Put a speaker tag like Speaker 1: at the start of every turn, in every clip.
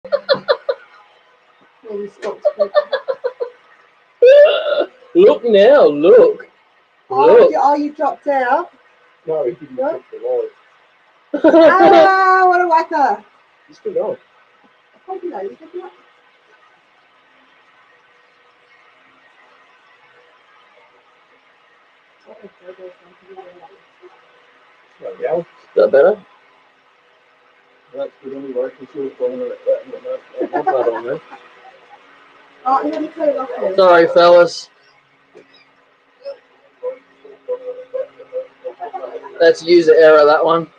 Speaker 1: Well, we stopped speaking.
Speaker 2: Look now, look. Look.
Speaker 1: Oh, you dropped out.
Speaker 3: No, he didn't
Speaker 1: No?
Speaker 3: touch the line.
Speaker 1: Ah, what a whacker.
Speaker 3: He's still going.
Speaker 1: How do you know? You did not.
Speaker 3: There we go.
Speaker 2: Is that better?
Speaker 3: That's good anyway. Can see what's going on like that.
Speaker 2: I'll put that on there.
Speaker 1: Oh, let me turn it off there.
Speaker 2: Sorry, fellas. That's user error, that one.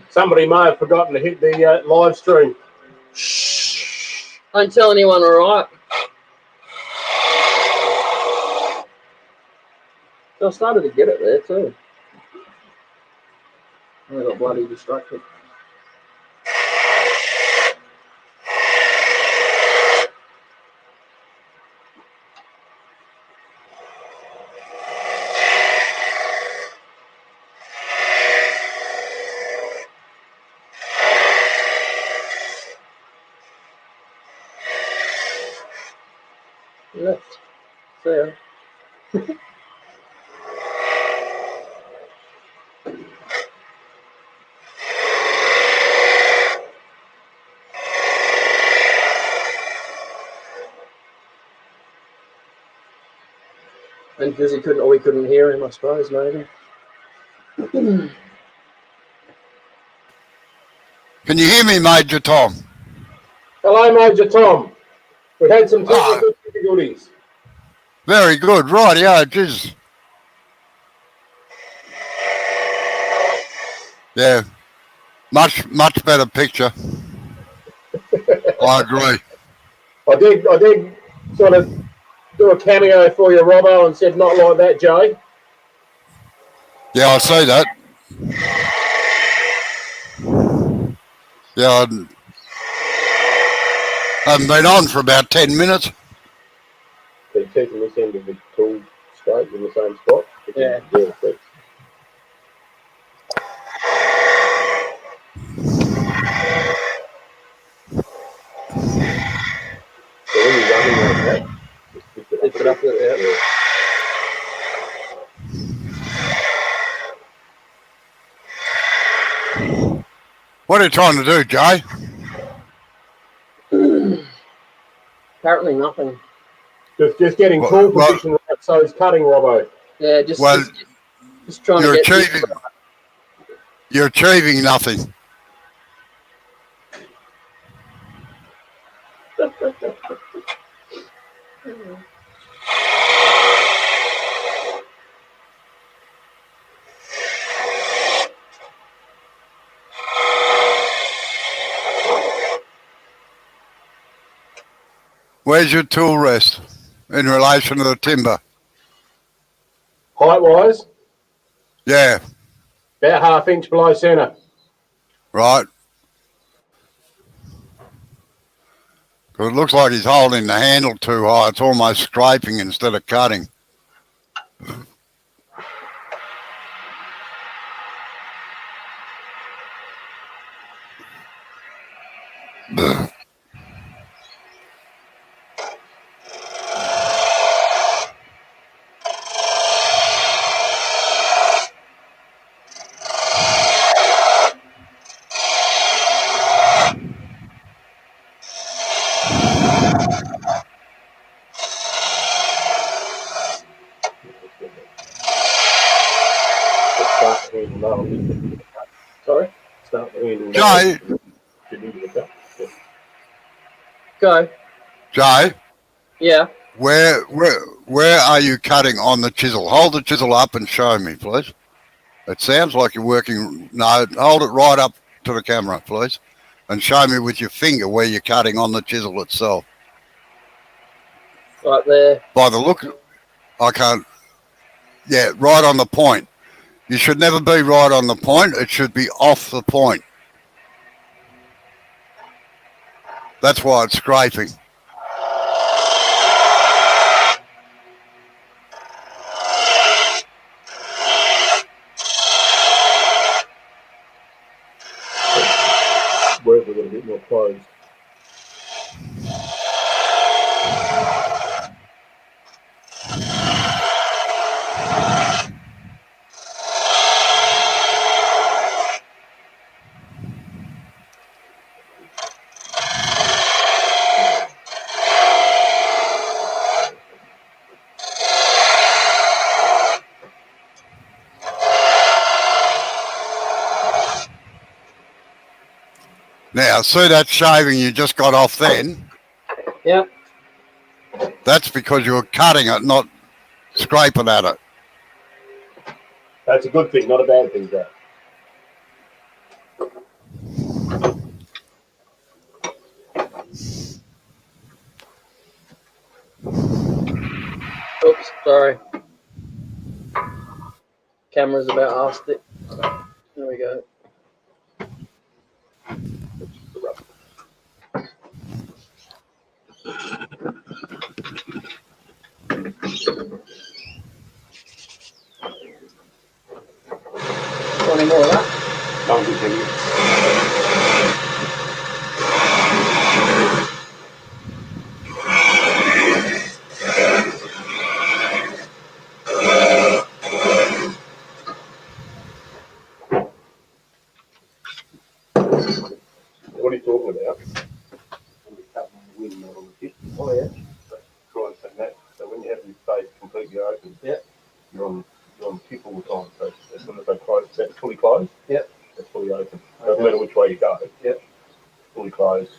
Speaker 3: Somebody may have forgotten to hit the live stream.
Speaker 2: Shh. Don't tell anyone, alright? I started to get it there too. I got bloody distracted. Left. There. And because we couldn't hear him, I suppose, maybe.
Speaker 4: Can you hear me, Major Tom?
Speaker 3: Hello, Major Tom. We had some technical difficulties.
Speaker 4: Very good, right, yeah, it is. Yeah, much better picture. I agree.
Speaker 3: I did sort of do a cameo for you, Robbo, and said not like that, Jay.
Speaker 4: Yeah, I see that. Yeah, I haven't been on for about 10 minutes.
Speaker 3: They're keeping this end of the tool straight in the same spot.
Speaker 2: Yeah.
Speaker 3: Thanks. So when you're running like that, just pick it up.
Speaker 2: Yeah.
Speaker 4: What are you trying to do, Jay?
Speaker 2: Apparently nothing.
Speaker 3: Just getting tool position right so he's cutting, Robbo.
Speaker 2: Yeah, just trying
Speaker 4: you're
Speaker 2: to get...
Speaker 4: You're achieving nothing. Where's your tool rest in relation to the timber?
Speaker 3: Height-wise?
Speaker 4: Yeah.
Speaker 3: About half-inch below centre.
Speaker 4: Right. It looks like he's holding the handle too high. It's almost scraping instead of cutting.
Speaker 3: Sorry? Start the handle.
Speaker 4: Jay.
Speaker 2: Go.
Speaker 4: Jay.
Speaker 2: Yeah.
Speaker 4: Where are you cutting on the chisel? Hold the chisel up and show me, please. It sounds like you're working. No, hold it right up to the camera, please, and show me with your finger where you're cutting on the chisel itself.
Speaker 2: Right there.
Speaker 4: By the look, I can't. Yeah, right on the point. You should never be right on the point. It should be off the point. That's why it's scraping.
Speaker 3: Where the little bit more closed.
Speaker 4: Now, see that shaving you just got off then?
Speaker 2: Yep.
Speaker 4: That's because you were cutting it, not scraping at it.
Speaker 3: That's a good thing, not a bad thing, Jack.
Speaker 2: Oops, sorry. Camera's about half stick. There we go. Want any more of that?
Speaker 3: No, good thing. What are you talking about?
Speaker 2: Oh yeah.
Speaker 3: Try and send that. So when you have your face completely open,
Speaker 2: Yep.
Speaker 3: you're on the tip all the time. So as soon as they close, that's fully closed.
Speaker 2: Yep.
Speaker 3: That's fully open. Doesn't matter which way you go.
Speaker 2: Yep.
Speaker 3: Fully closed,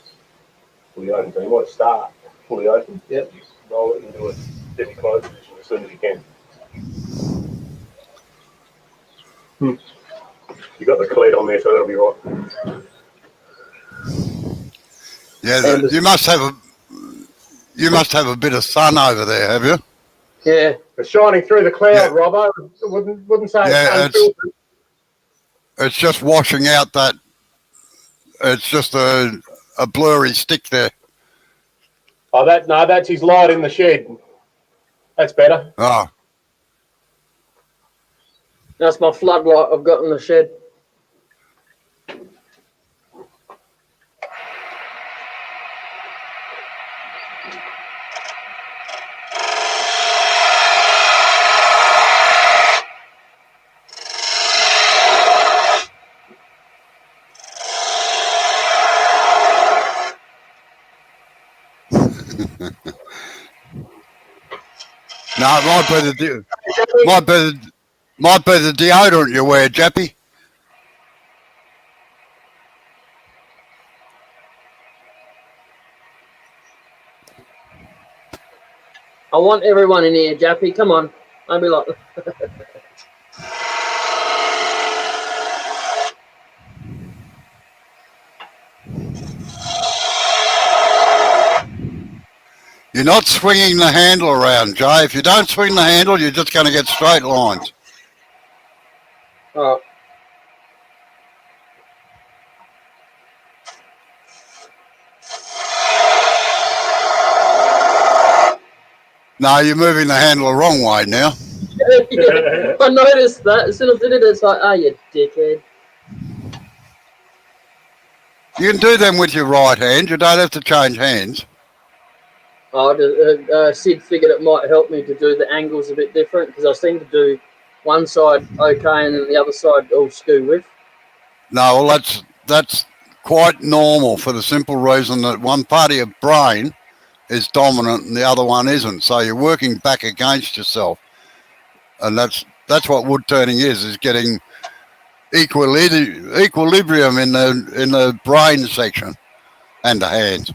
Speaker 3: fully open. So you might start fully open.
Speaker 2: Yep.
Speaker 3: Roll it into a semi-closed position as soon as you can. You got the cleat on there, so that'll be right.
Speaker 4: Yeah, you must have a bit of sun over there, have you?
Speaker 2: Yeah.
Speaker 3: It's shining through the cloud,
Speaker 4: Yeah.
Speaker 3: Robbo. Wouldn't say
Speaker 4: Yeah,
Speaker 3: it's unfiltered.
Speaker 4: It's just washing out that. It's just a blurry stick there.
Speaker 3: Oh, that's his light in the shed. That's better.
Speaker 4: Oh,
Speaker 2: That's my floodlight I've got in the shed.
Speaker 4: no, it might be the deodorant you wear, Jappy.
Speaker 2: I want everyone in here, Jappy. Come on. Don't be like.
Speaker 4: You're not swinging the handle around, Jay. If you don't swing the handle, you're just going to get straight lines.
Speaker 2: All right.
Speaker 4: No, you're moving the handle the wrong way now.
Speaker 2: Yeah, I noticed that. As soon as I did it, it's like, oh, you dickhead.
Speaker 4: You can do them with your right hand. You don't have to change hands.
Speaker 2: Oh, Sid figured it might help me to do the angles a bit different because I seem to do one side okay and then the other side all skew with.
Speaker 4: No, well, that's quite normal for the simple reason that one part of your brain is dominant and the other one isn't. So you're working back against yourself, and that's what wood turning is getting equilibrium in the brain section and the hands.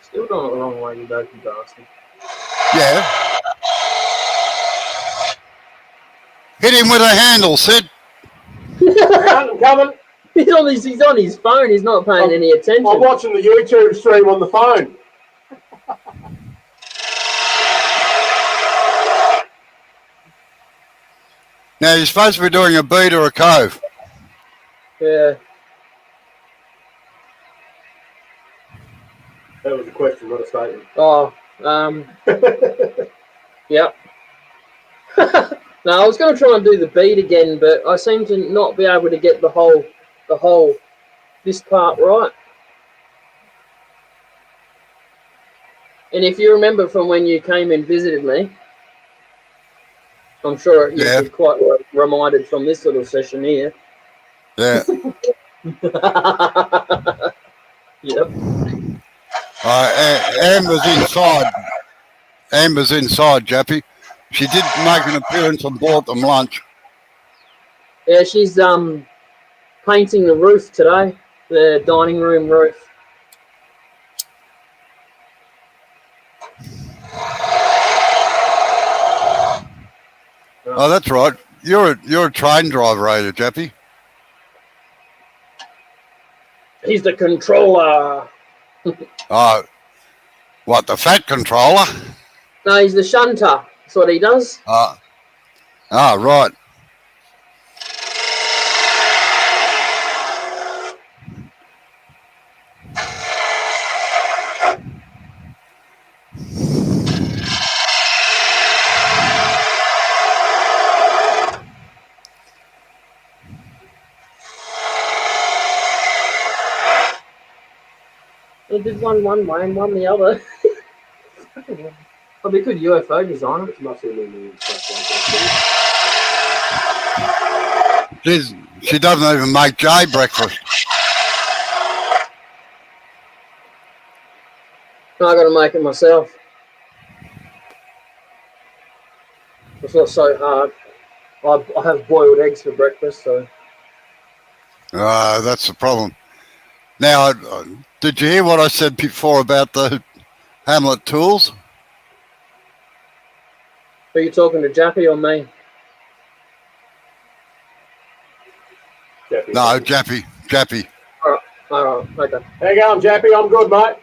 Speaker 2: Still doing it the wrong way, you dopey bastard.
Speaker 4: Yeah. Hit him with a handle, Sid.
Speaker 3: I'm coming.
Speaker 2: He's on his phone. He's not paying any attention.
Speaker 3: I'm watching the YouTube stream on the phone.
Speaker 4: Now, you're supposed to be doing a beat or a cove.
Speaker 2: Yeah.
Speaker 3: That was a question, not a statement.
Speaker 2: Oh, yep. No, I was going to try and do the beat again, but I seem to not be able to get the whole, this part right. And if you remember from when you came and visited me, I'm sure
Speaker 4: Yeah.
Speaker 2: you're quite reminded from this little session here.
Speaker 4: Yeah.
Speaker 2: Yep.
Speaker 4: Amber's inside. Amber's inside, Jappy. She did make an appearance and bought them lunch.
Speaker 2: Yeah, she's painting the roof today, the dining room roof.
Speaker 4: Oh, that's right. You're a train driver, are you, Jappy?
Speaker 2: He's the controller.
Speaker 4: What, the fat controller?
Speaker 2: No, he's the shunter. That's what he does.
Speaker 4: Right.
Speaker 2: He did one way and one the other. Probably a good UFO designer.
Speaker 4: She doesn't even make Jay breakfast.
Speaker 2: I got to make it myself. It's not so hard. I have boiled eggs for breakfast, so.
Speaker 4: That's the problem. Now, did you hear what I said before about the Hamlet tools?
Speaker 2: Are you talking to Jappy or me?
Speaker 3: Jappy.
Speaker 4: No, Jappy.
Speaker 2: All right, okay.
Speaker 3: How you going, Jappy? I'm good, mate.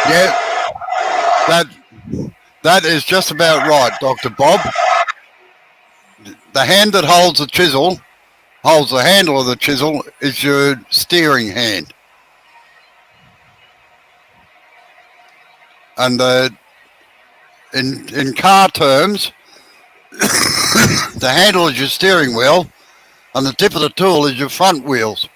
Speaker 4: Yeah, that is just about right, Dr. Bob. The hand that holds the chisel, holds the handle of the chisel, is your steering hand. And in car terms, the handle is your steering wheel, and the tip of the tool is your front wheels.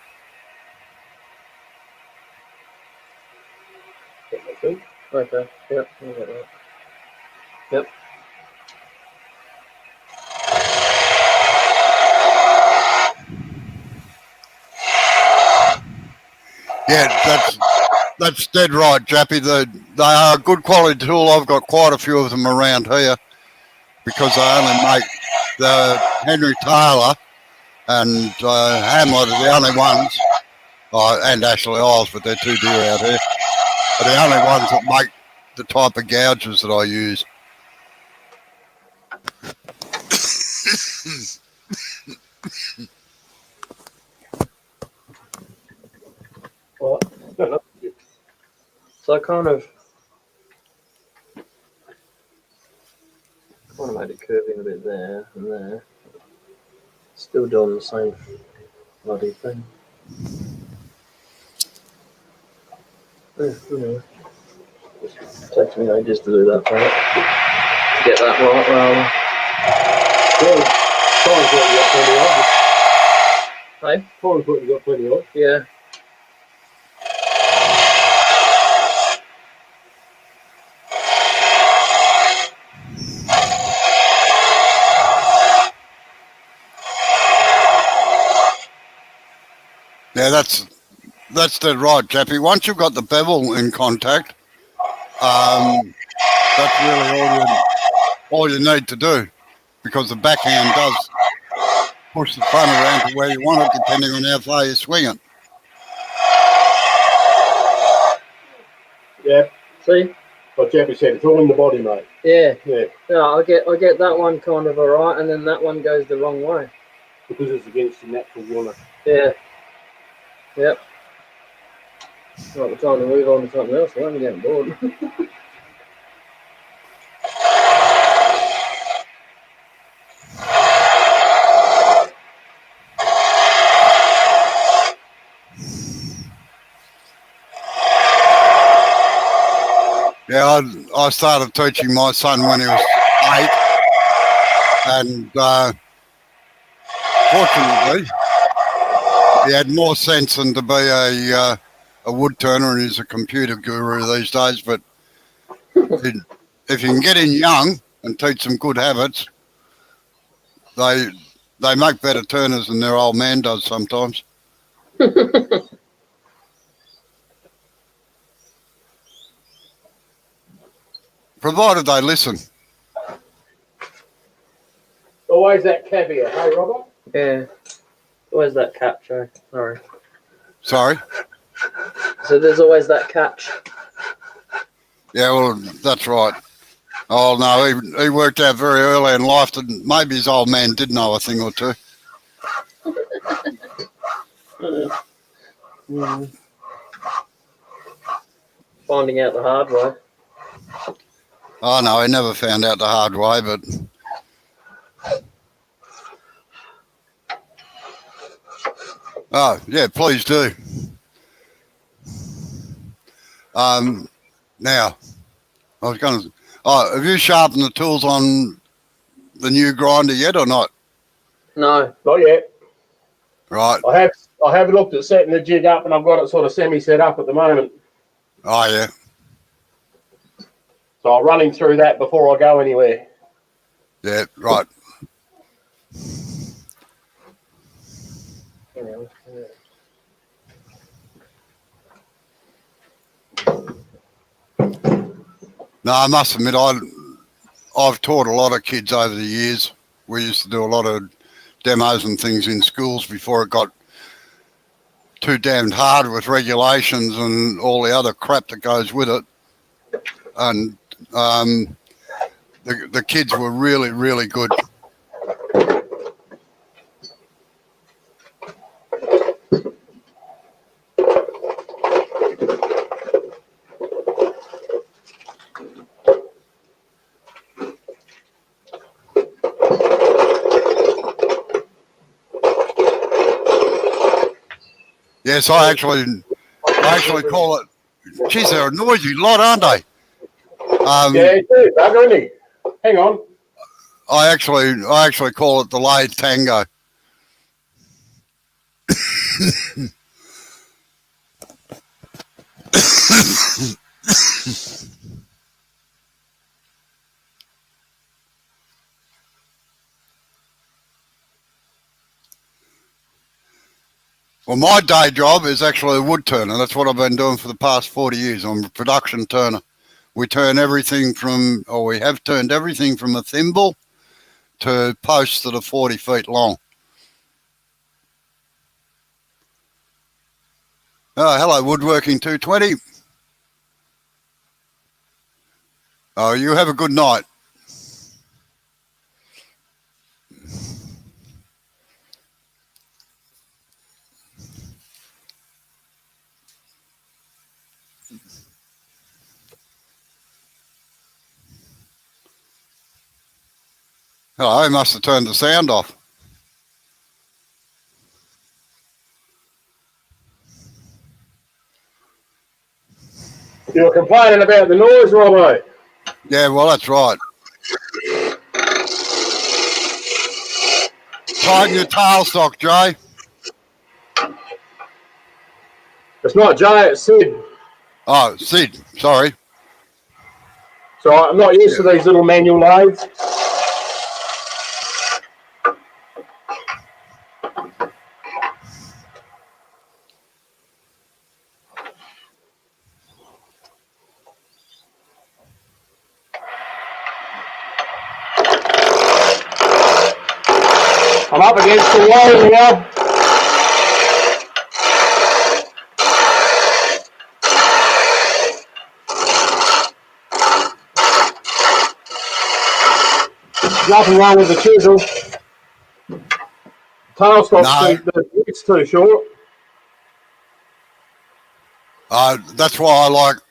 Speaker 2: Okay, yep, I get that. Yep.
Speaker 4: Yeah, that's dead right, Jappy. They are a good quality tool. I've got quite a few of them around here because I only make the Henry Taylor and Hamlet are the only ones, and Ashley Isles, but they're too dear out here, are the only ones that make the type of gouges that I use.
Speaker 2: What? So I kind of made it curve in a bit there and there. Still doing the same bloody thing. Takes me ages to do that part. To get that right, rather. Hey?
Speaker 3: Fine, but you got plenty of.
Speaker 2: Yeah.
Speaker 4: Yeah, that's dead right, Jappy. Once you've got the bevel in contact, that's really all you need to do, because the backhand does push the front around to where you want it, depending on how far you swing it.
Speaker 3: Yeah.
Speaker 2: See?
Speaker 3: Like Jappy said, it's all in the body, mate.
Speaker 2: Yeah.
Speaker 3: Yeah.
Speaker 2: Yeah, I get that one kind of alright, and then that one goes the wrong way.
Speaker 3: Because it's against your natural water.
Speaker 2: Yeah. Yep. Right, we're trying to move on to something else. I'm getting bored.
Speaker 4: Yeah, I started teaching my son when he was 8, and fortunately, he had more sense than to be a wood turner, and he's a computer guru these days. But if you can get in young and teach them good habits, they make better turners than their old man does sometimes. Provided they listen.
Speaker 3: Always that caveat, hey, Robert?
Speaker 2: Yeah. Where's that catch? Sorry.
Speaker 4: Sorry?
Speaker 2: So there's always that catch.
Speaker 4: Yeah, well, that's right. Oh, no, he worked out very early in life that maybe his old man did know a thing or two.
Speaker 2: Finding out the hard way.
Speaker 4: Oh, no, he never found out the hard way, but... Oh, yeah, please do. Now, I was going to... Oh, have you sharpened the tools on the new grinder yet or not?
Speaker 2: No.
Speaker 3: Not yet.
Speaker 4: Right.
Speaker 3: I have looked at setting the jig up, and I've got it sort of semi-set up at the moment.
Speaker 4: Oh, yeah.
Speaker 3: So I'll run him through that before I go anywhere.
Speaker 4: Yeah, right. No, I must admit, I've taught a lot of kids over the years. We used to do a lot of demos and things in schools before it got too damned hard with regulations and all the other crap that goes with it. And the kids were really, really good. Yes, I actually call it. Geez, they're a noisy lot, aren't they?
Speaker 3: Yeah, it is, bugger, isn't he? Hang on.
Speaker 4: I actually call it the delayed tango. Well, my day job is actually a wood turner. That's what I've been doing for the past 40 years. I'm a production turner. We turn everything from, or we have turned everything from a thimble to posts that are 40 feet long. Oh, hello, Woodworking 220. Oh, you have a good night. Oh, I must have turned the sound off.
Speaker 3: You were complaining about the noise, Robbo.
Speaker 4: Yeah, well, that's right. Tighten your tailstock, Jay.
Speaker 3: It's not Jay, it's Sid.
Speaker 4: Oh, Sid, sorry.
Speaker 3: So I'm not used to these little manual lathes. I'm up against the wall now. Nothing wrong with the chisel. Tailstock's the width's too short.
Speaker 4: That's why I like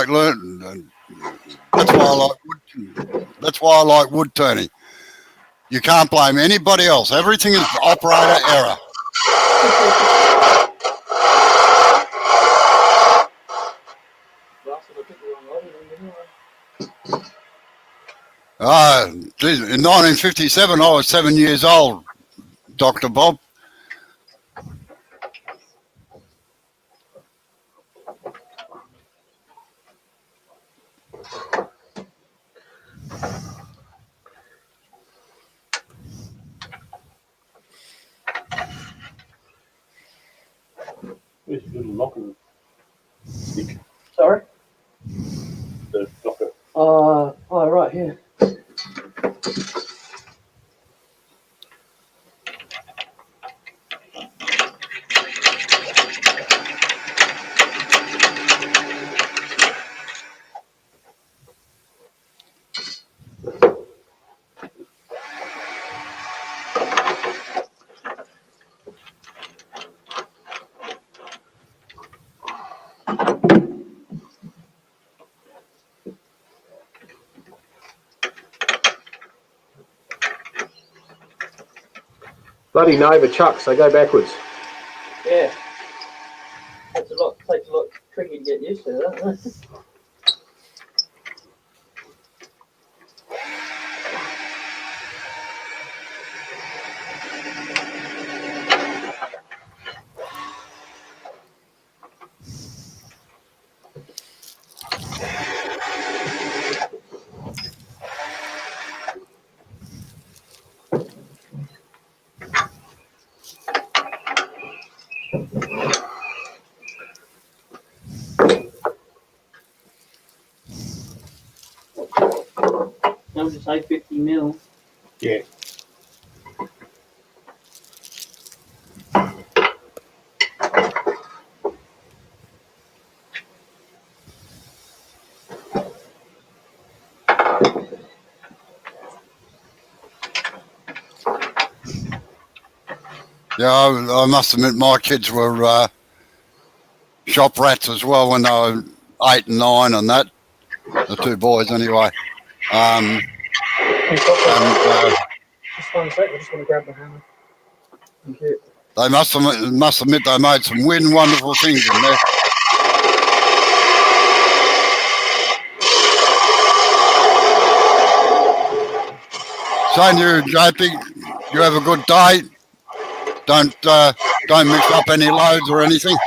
Speaker 4: learning. That's why I like wood turning. You can't blame anybody else. Everything is operator error. Geez, in 1957, I was 7 years old, Dr. Bob.
Speaker 3: Where's your little knocking stick?
Speaker 2: Sorry?
Speaker 3: The knocker.
Speaker 2: Oh, right here.
Speaker 3: Bloody Nova chucks, they go backwards.
Speaker 2: Yeah. Takes a lot tricky to get used to that, doesn't it? I would just say 50 mil.
Speaker 3: Yeah.
Speaker 4: Yeah, I must admit my kids were shop rats as well when they were 8 and 9 and that. The two boys anyway. And
Speaker 2: Just one sec, I just want to grab the hammer. Thank you.
Speaker 4: they must admit they made some weird and wonderful things in there. Saying you, JP, you have a good day. Don't mix up any loads or anything.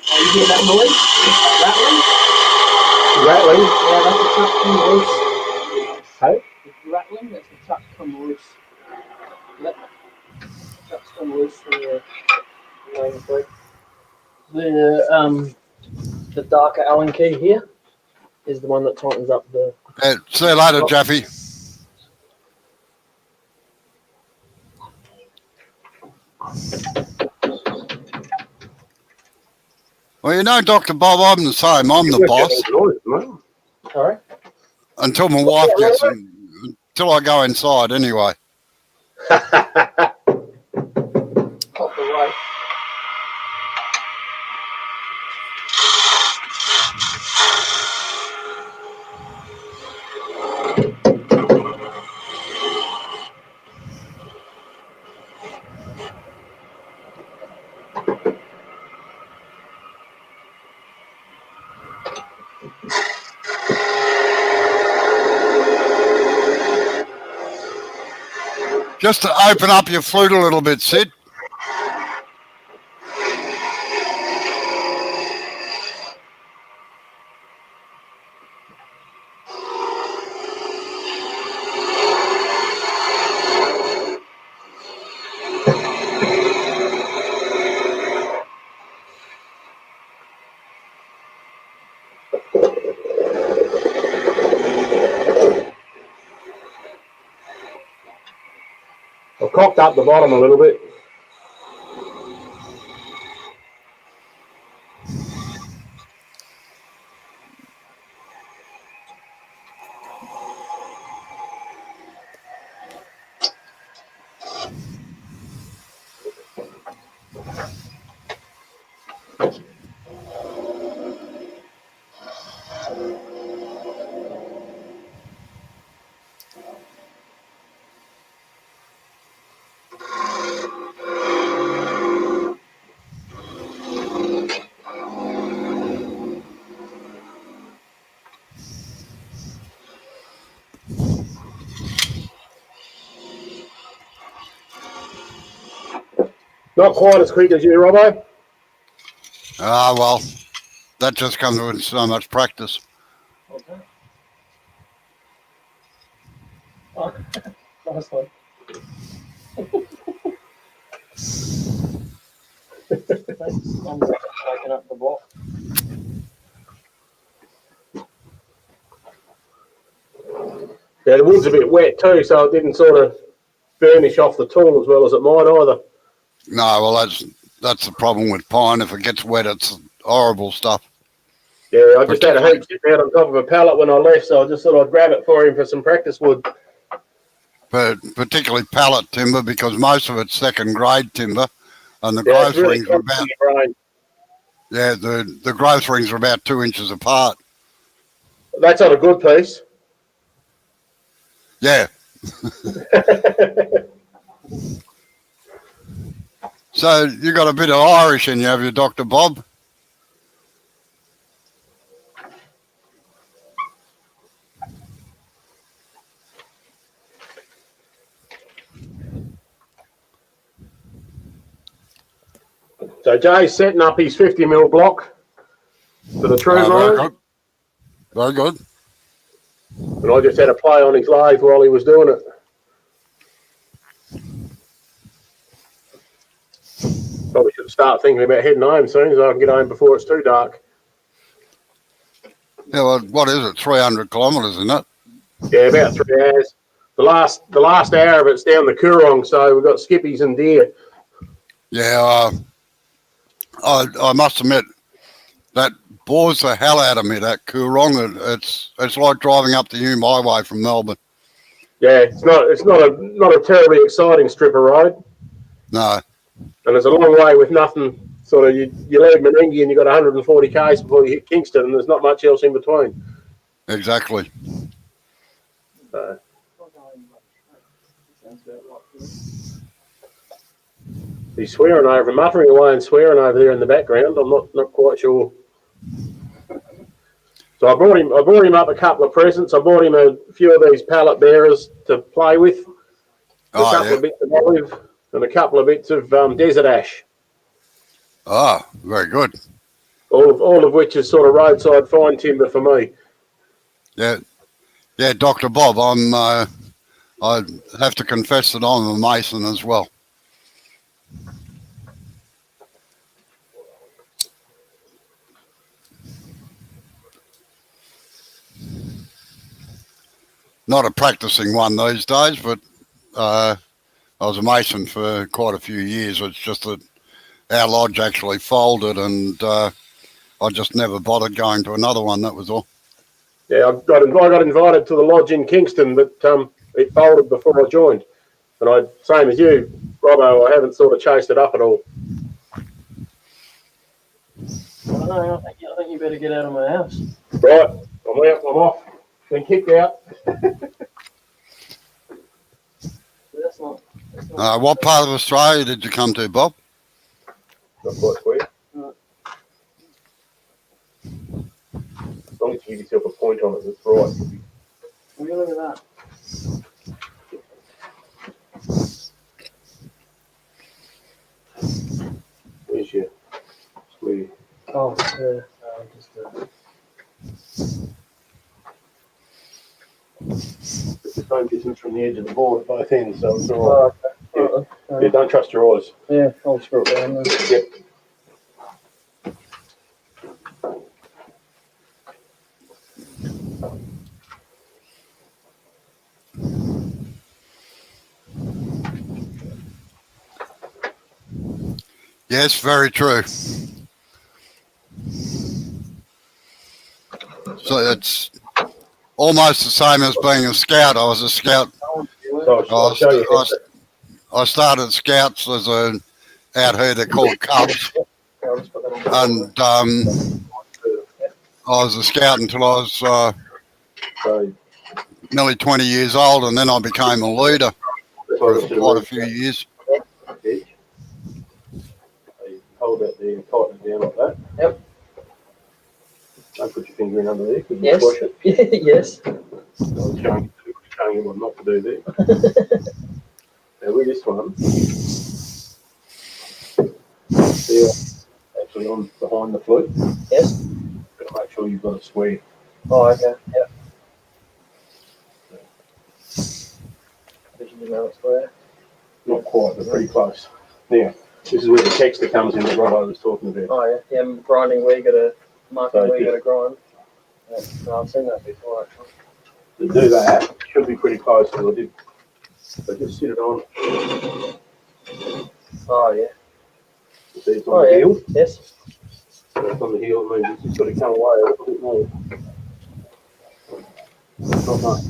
Speaker 2: Oh, you hear that noise?
Speaker 3: Rattling?
Speaker 2: Yeah, that's the chuck come loose.
Speaker 3: Hey?
Speaker 2: It's rattling, that's the chuck come loose. Yep. Chuck's come loose from the main thread. The darker Allen key here is the one that tightens up the...
Speaker 4: See you later, Jeffy. Well, you know, Dr. Bob, I'm the same. I'm the boss.
Speaker 2: Sorry?
Speaker 4: Until my wife gets... Until I go inside, anyway.
Speaker 2: Off the way.
Speaker 4: Just to open up your flute a little bit, Sid.
Speaker 3: cocked up the bottom a little bit. Not quite as quick as you, Robbo.
Speaker 4: Ah, well, that just comes with so much practice.
Speaker 2: Okay. Oh, nice one. Thanks. I'm shaking up the block.
Speaker 3: Yeah, the wood's a bit wet too, so it didn't sort of burnish off the tool as well as it might either.
Speaker 4: No, well, that's the problem with pine. If it gets wet, it's horrible stuff.
Speaker 3: Yeah, I just had a heap sitting out on top of a pallet when I left, so I just thought I'd grab it for him for some practice wood.
Speaker 4: But particularly pallet timber, because most of it's second grade timber, and the
Speaker 3: Yeah,
Speaker 4: growth
Speaker 3: it's really
Speaker 4: rings are about
Speaker 3: constant in your brain.
Speaker 4: the growth rings are about 2 inches apart.
Speaker 3: That's on a good piece.
Speaker 4: Yeah. So you got a bit of Irish in you, have you, Dr. Bob?
Speaker 3: So Jay's setting up his 50mm block for the true
Speaker 4: Very
Speaker 3: grind,
Speaker 4: good. Very good.
Speaker 3: and I just had a play on his lathe while he was doing it. Probably should start thinking about heading home soon, so I can get home before it's too dark.
Speaker 4: Yeah, well, what is it? 300 kilometres, isn't it?
Speaker 3: Yeah, about 3 hours. The last hour of it's down the Coorong, so we've got skippies and deer.
Speaker 4: Yeah, I must admit that bores the hell out of me. That Coorong, it's like driving up the Hume Highway from Melbourne.
Speaker 3: Yeah, it's not a terribly exciting stripper ride,
Speaker 4: No,
Speaker 3: and it's a long way with nothing. Sort of you leave Menengi and you got 140 k's before you hit Kingston, and there's not much else in between.
Speaker 4: exactly.
Speaker 3: So, he's swearing over, muttering away and swearing over there in the background. I'm not quite sure. So I brought him up a couple of presents. I bought him a few of these pallet bearers to play with, a couple of bits of olive and a couple of bits of desert ash.
Speaker 4: Ah, very good.
Speaker 3: All of which is sort of roadside fine timber for me.
Speaker 4: Yeah, yeah, Dr. Bob, I have to confess that I'm a mason as well. Not a practicing one these days, but I was a mason for quite a few years. It's just that our lodge actually folded, and I just never bothered going to another one. That was all.
Speaker 3: Yeah, I got invited to the lodge in Kingston, but it folded before I joined. And same as you, Robbo, I haven't sort of chased it up at all.
Speaker 2: I don't know. I think you better get out of my house.
Speaker 3: Right, I'm out. I'm off. Been kicked out.
Speaker 2: That's not
Speaker 4: What part of Australia did you come to, Bob?
Speaker 3: Not quite square.
Speaker 2: Right.
Speaker 3: As long as you give yourself a point on it, that's right.
Speaker 2: Will you look at that?
Speaker 3: Where's your square?
Speaker 2: Oh, yeah.
Speaker 3: It's the same distance from the edge of the board at both ends, so it's all right.
Speaker 2: Oh, okay.
Speaker 3: Yeah, don't trust your eyes.
Speaker 2: Yeah, I'll screw it down there.
Speaker 3: Yep.
Speaker 4: Yes, very true. So it's almost the same as being a scout. I was a scout.
Speaker 3: So I'll show you.
Speaker 4: I started scouts as a out here they're called cubs, and I was a scout until I was
Speaker 3: So
Speaker 4: nearly 20 years old, and then I became a leader for quite a few years.
Speaker 3: edge. You hold that there and tighten it down like that.
Speaker 2: Yep.
Speaker 3: Don't put your finger in under there because you
Speaker 2: Yes.
Speaker 3: squash it.
Speaker 2: Yes.
Speaker 3: I'm showing you what not to do there. Now with this one, they're actually on behind the flute.
Speaker 2: Yes.
Speaker 3: But make sure you've got it square.
Speaker 2: Oh, okay. Yep. Did you know it's where?
Speaker 3: Not quite, but pretty close. Now, this is where the texture comes in that Robbo was talking about.
Speaker 2: Oh, yeah. Yeah, grinding where you got to, marking
Speaker 3: So
Speaker 2: where you got
Speaker 3: just-
Speaker 2: to grind. Yeah. No, I've seen that before, actually.
Speaker 3: To do that, should be pretty close to what I did. So just sit it on.
Speaker 2: Oh, yeah.
Speaker 3: You see it's on
Speaker 2: Oh,
Speaker 3: the
Speaker 2: yeah.
Speaker 3: heel.
Speaker 2: Yes.
Speaker 3: So it's on the heel, it means it's just got to come away a little bit more. Not much.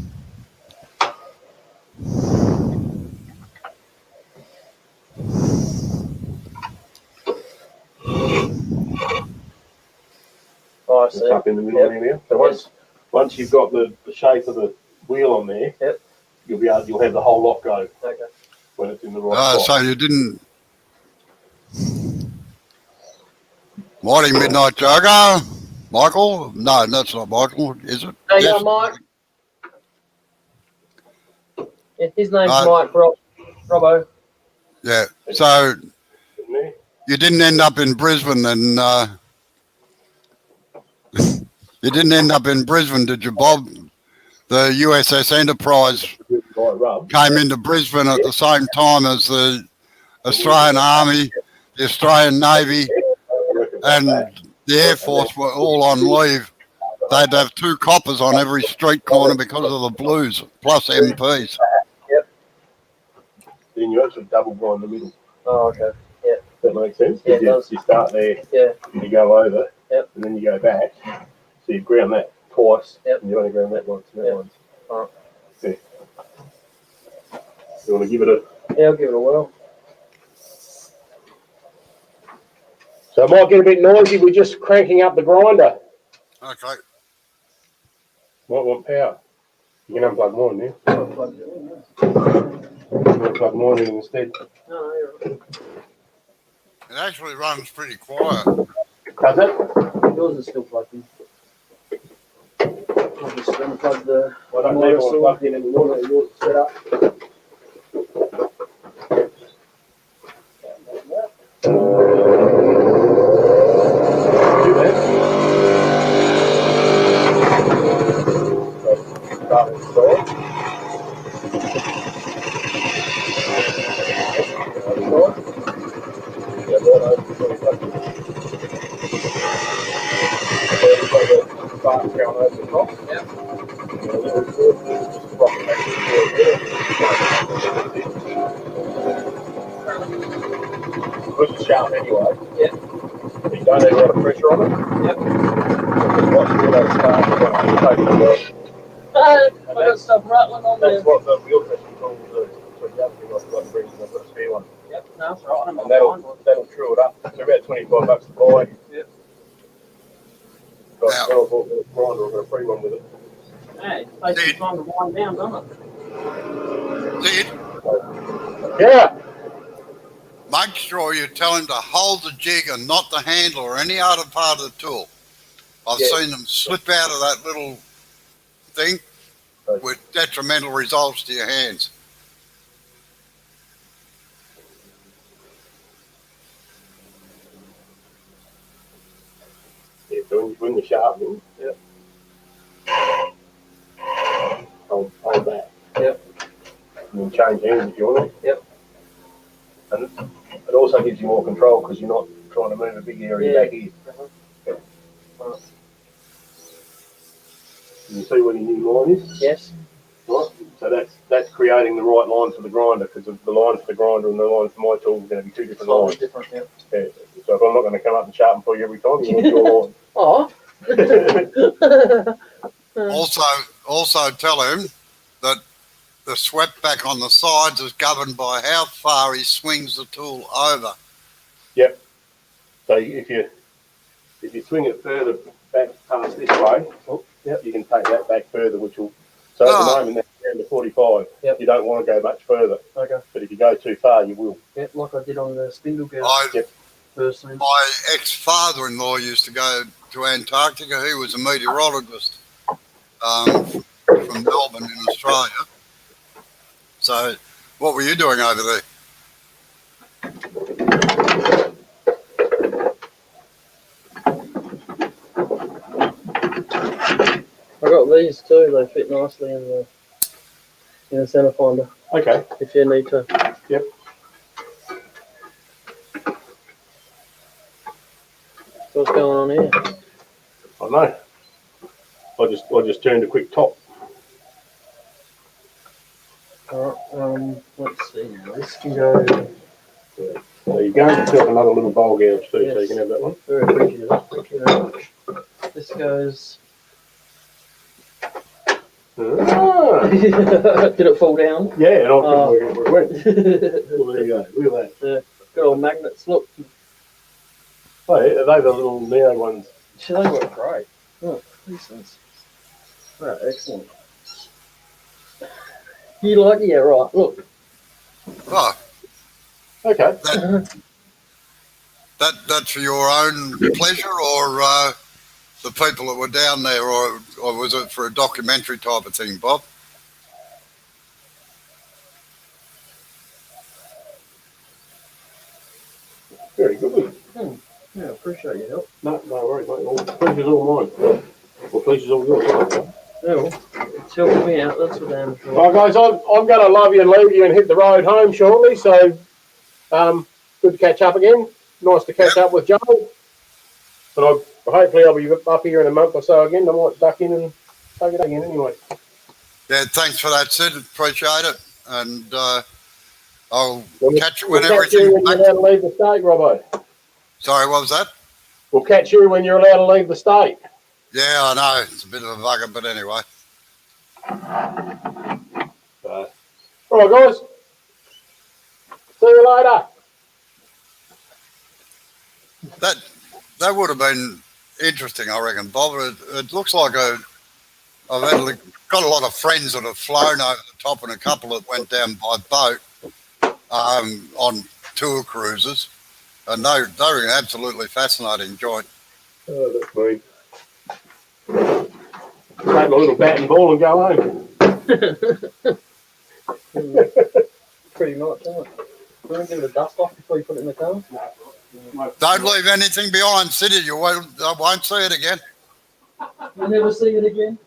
Speaker 2: Oh, I
Speaker 3: Just
Speaker 2: see.
Speaker 3: up in the middle there now. So once you've got the shape of the wheel on there,
Speaker 2: Yep.
Speaker 3: you'll have the whole lot go
Speaker 2: Okay.
Speaker 3: when it's in the right spot.
Speaker 4: So you didn't. Morning, Midnight Jogger. Michael? No, that's not Michael, is it?
Speaker 2: Hey,
Speaker 4: Yes.
Speaker 2: Mike. Yeah, his name's
Speaker 4: Right.
Speaker 2: Mike Robbo.
Speaker 4: Yeah. So
Speaker 3: Isn't there?
Speaker 4: you didn't end up in Brisbane, and you didn't end up in Brisbane, did you, Bob? The USS Enterprise
Speaker 3: Right rub.
Speaker 4: came into Brisbane at the same time as the Australian Army, the Australian Navy, and the Air Force were all on leave. They'd have 2 coppers on every street corner because of the blues, plus MPs.
Speaker 3: Then you actually double grind the middle.
Speaker 2: Oh, okay.
Speaker 3: Does that make sense?
Speaker 2: Yeah, it does.
Speaker 3: You start there,
Speaker 2: Yeah.
Speaker 3: and you go over,
Speaker 2: Yep.
Speaker 3: and then you go back. So you ground that twice,
Speaker 2: Yep.
Speaker 3: and you only ground that once, and that
Speaker 2: Yep.
Speaker 3: once.
Speaker 2: Alright.
Speaker 3: Okay. You want to give it a...
Speaker 2: Yeah, I'll give it a whirl.
Speaker 3: So it might get a bit noisy, we're just cranking up the grinder.
Speaker 4: Okay.
Speaker 3: Might want power. You can unplug mine now. Unplug mine in instead.
Speaker 2: No, you're right.
Speaker 4: It actually runs pretty quiet.
Speaker 3: Does it?
Speaker 2: Yours is still plugged in. I'll just unplug the
Speaker 3: I don't need one plugged in anymore. Yours is set up. Do that. Start it start. Yeah, that starts going over the top.
Speaker 2: Yep.
Speaker 3: Just rock it back because it's sharp anyway.
Speaker 2: Yep.
Speaker 3: You don't have a lot of pressure on it.
Speaker 2: Yep.
Speaker 3: Just watch where they start.
Speaker 2: I got stuff rattling on there.
Speaker 3: That's what the wheel pressure control will do. So the other thing I've got to bring is I've got a spare one.
Speaker 2: Yep, no, that's right. I'm
Speaker 3: And that'll true it up. So about $25 to buy.
Speaker 2: Yep.
Speaker 3: Got when I bought the grinder, I got a free one with it.
Speaker 2: Hey, it takes some time to wind down, doesn't it?
Speaker 4: Sid,
Speaker 3: Yeah.
Speaker 4: make sure you tell him to hold the jig and not the handle or any other part of the tool. I've seen them slip out of that little thing with detrimental results to your hands.
Speaker 3: Yeah, so when you're sharpening, hold that.
Speaker 2: Yep.
Speaker 3: And then change hands if you want to.
Speaker 2: Yep.
Speaker 3: And it also gives you more control because you're not trying to move a big area back here. You see what your new line is?
Speaker 2: Yes.
Speaker 3: Right? So So that's creating the right line for the grinder, because the line for the grinder and the line for my tool is going to be two different
Speaker 2: Slightly
Speaker 3: lines.
Speaker 2: different, yeah.
Speaker 3: Yeah. So if I'm not going to come up and sharpen for you every time, you want your
Speaker 2: Oh.
Speaker 4: Also tell him that the swept back on the sides is governed by how far he swings the tool over.
Speaker 3: Yep. So if you swing it further back past this way,
Speaker 2: Yep.
Speaker 3: you can take that back further, which will. So at the moment that's down to 45.
Speaker 2: Yep.
Speaker 3: You don't want to go much further.
Speaker 2: Okay.
Speaker 3: But if you go too far, you will.
Speaker 2: Yep, like I did on the spindle girl. First time.
Speaker 4: My ex-father-in-law used to go to Antarctica. He was a meteorologist from Melbourne in Australia. So what were you doing over there?
Speaker 2: I got these too. They fit nicely in the center finder.
Speaker 3: Okay.
Speaker 2: If you need to.
Speaker 3: Yep.
Speaker 2: So what's going on here?
Speaker 3: I know. I just turned a quick top.
Speaker 2: Alright, let's see now. This can go.
Speaker 3: There you go. It's got another little bowl gouge too,
Speaker 2: Yes.
Speaker 3: so you can have that one.
Speaker 2: Very appreciative. Thank you very much. This goes.
Speaker 3: Ah.
Speaker 2: Did it fall down?
Speaker 3: Yeah, and I couldn't work out where it went.
Speaker 2: Good
Speaker 3: Well, there you go. Look at that.
Speaker 2: old magnets. Look,
Speaker 3: Oh, yeah, they're the little neo ones.
Speaker 2: they work great. Oh, decent. Right, excellent. You like it? Yeah, right. Look.
Speaker 4: Oh,
Speaker 3: Okay.
Speaker 4: that's for your own pleasure, or the people that were down there, or was it for a documentary type of thing, Bob?
Speaker 3: Very good.
Speaker 2: Yeah, appreciate your help.
Speaker 3: No worries, mate. Pleasure's all mine. Well, pleasure's all yours.
Speaker 2: Yeah, well, it's helping me out. That's what I'm sure.
Speaker 3: Well, guys, I'm going to love you and leave you and hit the road home shortly. So, good to catch up again. Nice to catch up with Joel. But hopefully I'll be up here in a month or so again. I might duck in and take it again anyway.
Speaker 4: Yeah, thanks for that, Sid. Appreciate it. And I'll catch you
Speaker 3: We'll
Speaker 4: when
Speaker 3: catch you
Speaker 4: everything's
Speaker 3: when you're
Speaker 4: back.
Speaker 3: allowed to leave the state, Robbo.
Speaker 4: Sorry, what was that?
Speaker 3: We'll catch you when you're allowed to leave the state.
Speaker 4: Yeah, I know. It's a bit of a bugger, but anyway.
Speaker 3: All right, guys. See you later.
Speaker 4: That would have been interesting, I reckon, Bob. It looks like I've got a lot of friends that have flown over the top, and a couple that went down by boat on tour cruises, and they're an absolutely fascinating joint.
Speaker 3: Oh, that's me. Take my little bat and ball and go home.
Speaker 2: Pretty much, isn't it? You want to give it a dust off before you put it in the car?
Speaker 4: Don't leave anything behind, City. I won't see it again.
Speaker 2: You'll never see it again.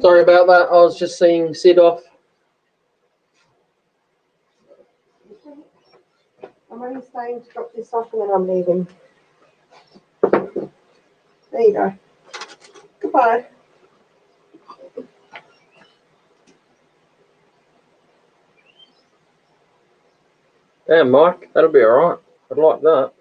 Speaker 2: Sorry about that. I was just seeing Sid off.
Speaker 1: I'm only staying to drop this off and then I'm leaving. There you go. Goodbye.
Speaker 2: Damn, Mike, that'll be alright. I'd like that.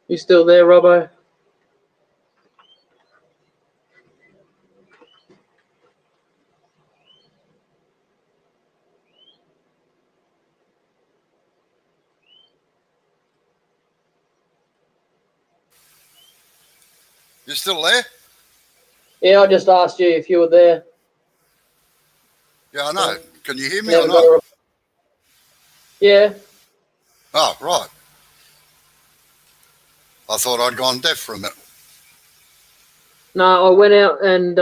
Speaker 2: You still there, Robbo?
Speaker 4: You still there?
Speaker 2: Yeah, I just asked you if you were there.
Speaker 4: Yeah, I know. Can you hear me
Speaker 2: Yeah,
Speaker 4: or not?
Speaker 2: Yeah.
Speaker 4: Oh, right. I thought I'd gone deaf for a minute.
Speaker 2: No, I went out and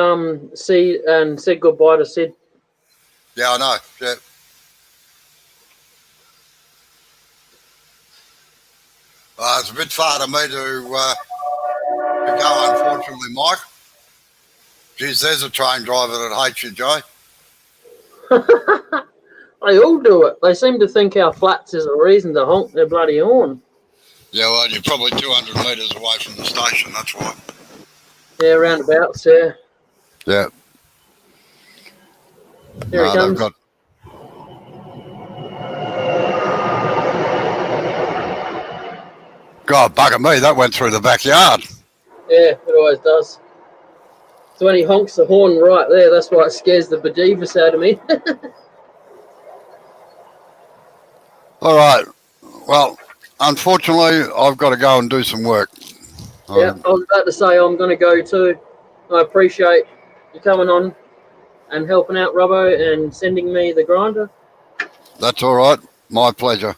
Speaker 2: said goodbye to Sid.
Speaker 4: Yeah, I know. Yeah. It's a bit far to me to go, unfortunately, Mike. Geez, there's a train driver that hates you, Joe.
Speaker 2: They all do it. They seem to think our flats is a reason to honk their bloody horn.
Speaker 4: Yeah, well, you're probably 200 metres away from the station, that's why.
Speaker 2: Yeah, roundabouts, yeah.
Speaker 4: Yeah.
Speaker 2: Here he comes.
Speaker 4: God, bugger me, that went through the backyard.
Speaker 2: Yeah, it always does. So when he honks the horn right there, that's why it scares the bejeebus out of me.
Speaker 4: All right. Well, unfortunately, I've got to go and do some work.
Speaker 2: Yeah, I was about to say I'm going to go too. I appreciate you coming on and helping out Robbo and sending me the grinder.
Speaker 4: That's all right. My pleasure.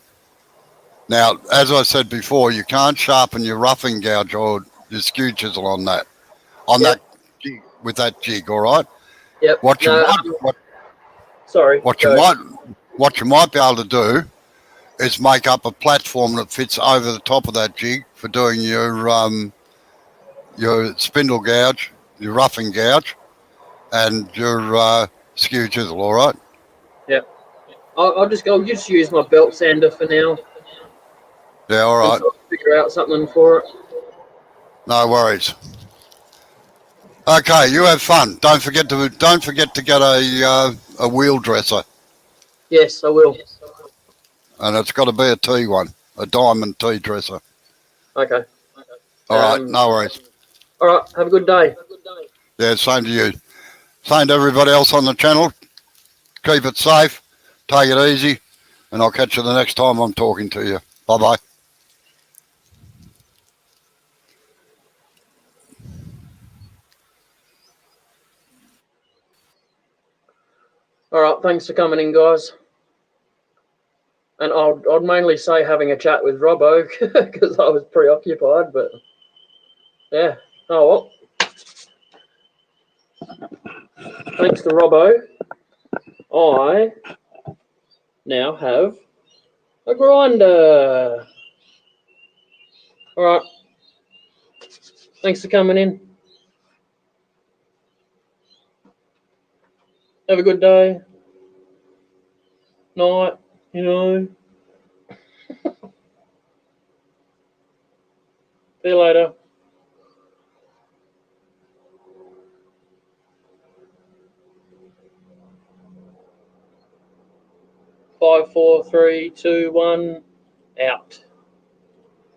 Speaker 4: Now, as I said before, you can't sharpen your roughing gouge or your skew chisel on that. That jig, with that jig, all right?
Speaker 2: Yep.
Speaker 4: What you might be able to do is make up a platform that fits over the top of that jig for doing your spindle gouge, your roughing gouge, and your skew chisel, all right?
Speaker 2: Yep. I'll just use my belt sander for now.
Speaker 4: Yeah, all right.
Speaker 2: Until I figure out something for it.
Speaker 4: No worries. Okay, you have fun. Don't forget to get a wheel dresser.
Speaker 2: Yes, I will.
Speaker 4: And it's got to be a T one, a diamond T dresser.
Speaker 2: Okay.
Speaker 4: All right, no worries.
Speaker 2: All right, have a good day.
Speaker 4: Yeah, same to you. Same to everybody else on the channel. Keep it safe, take it easy, and I'll catch you the next time I'm talking to you. Bye-bye.
Speaker 2: All right, thanks for coming in, guys. And I'd mainly say having a chat with Robbo because I was preoccupied, but yeah. Oh well. Thanks to Robbo, I now have a grinder. All right. Thanks for coming in. Have a good day. Night, you know. See you later. Five, four, three, two, one, out.